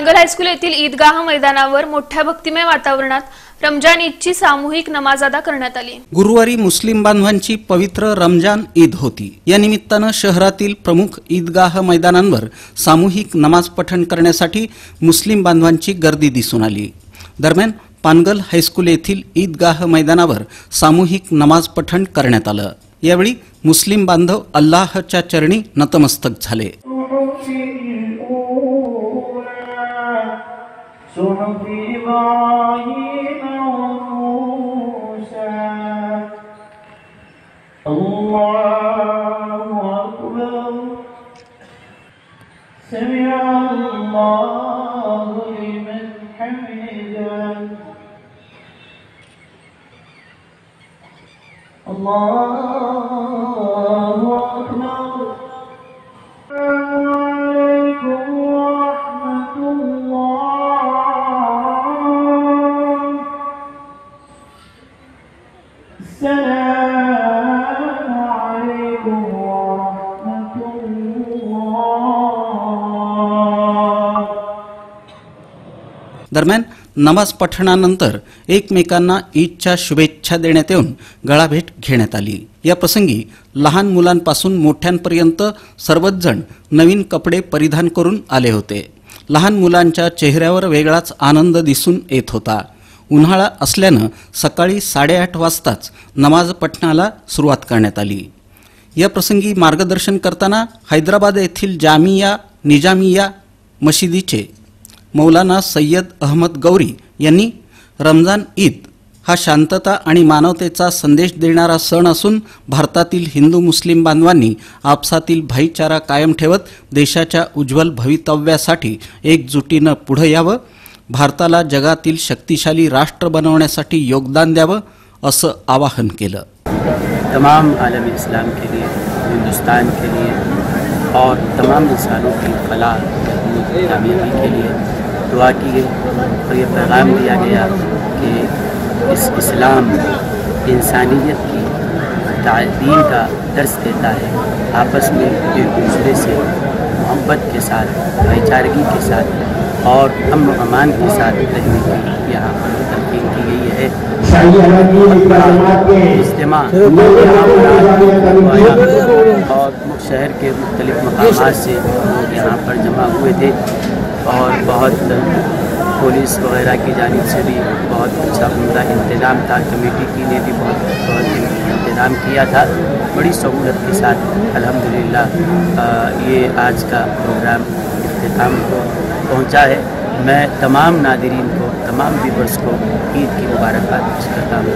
Pangal high school येथील ईदगाह मैदानावर मोठ्या भक्तिमय वातावरणात रमजान ईदची सामूहिक नमाज अदा करण्यात आली। गुरुवारी मुस्लिम बांधवांची पवित्र रमजान ईद होती। या निमित्तानं शहरातील प्रमुख ईदगाह मैदानांवर सामूहिक नमाज पठण करण्यासाठी मुस्लिम बांधवांची गर्दी दिसून आली। दरम्यान पानगल हायस्कूल येथील ईदगाह मैदानावर सामूहिक नमाज पठण करण्यात आलं। यावेळी मुस्लिम बांधव अल्लाहच्या चरणी नतमस्तक झाले। दरम्यान नमाज पठणानंतर एकमेकांना ईदच्या शुभेच्छा देण्यात येऊन गळाभेट घेण्यात आली। या प्रसंगी लहान मुलांपासून मोठ्यांपर्यंत सर्वच जण नवीन कपडे परिधान करून आले होते। लहान मुलांच्या चेहऱ्यावर वेगळाच आनंद दिसून येत होता। उन्हाळा असल्यानं सकाळी 8:30 वाजताच नमाज पठणाला सुरुवात करण्यात आली। या प्रसंगी मार्गदर्शन करताना हैदराबाद येथील जामिया निजामिया मशिदीचे मौलाना सय्यद अहमद गौरी यांनी रमजान ईद हा शांतता आणि मानवतेचा संदेश देणारा सण असून भारतातील हिंदू मुस्लिम बांधवांनी आपसातील भाईचारा कायम ठेवत देशाच्या उज्ज्वल भवितव्यासाठी एकजुटीनं पुढे यावं, भारताला जगातील शक्तिशाली राष्ट्र बनवण्यासाठी योगदान द्यावं असं आवाहन केलं। तमाम आलम इस्लाम के लिए, हिंदुस्तान के लिए और तमाम इंसानों की फलाह कामयाबी के लिए दुआ की गई और ये पैगाम दिया गया कि इस इस्लाम इंसानियत की दीन का दर्स देता है। आपस में एक दूसरे से मोहब्बत के साथ, भाईचारगी के साथ और अमन अमान के साथ रहने की यहाँ पर तलकीन की गई है। इज्तिमा और शहर के मुख्तलिफ मकामात से लोग यहाँ पर जमा हुए थे और बहुत पुलिस वगैरह की जानिब से भी बहुत अच्छा उम्दा इंतज़ाम था। कमेटी की ने भी बहुत इंतज़ाम किया था। बड़ी सहूलत के साथ अल्हम्दुलिल्लाह ये आज का प्रोग्राम इख्तिताम को पहुँचा है। मैं तमाम नादिरीन को, तमाम व्यूअर्स को ईद की मुबारकबाद करता हूँ।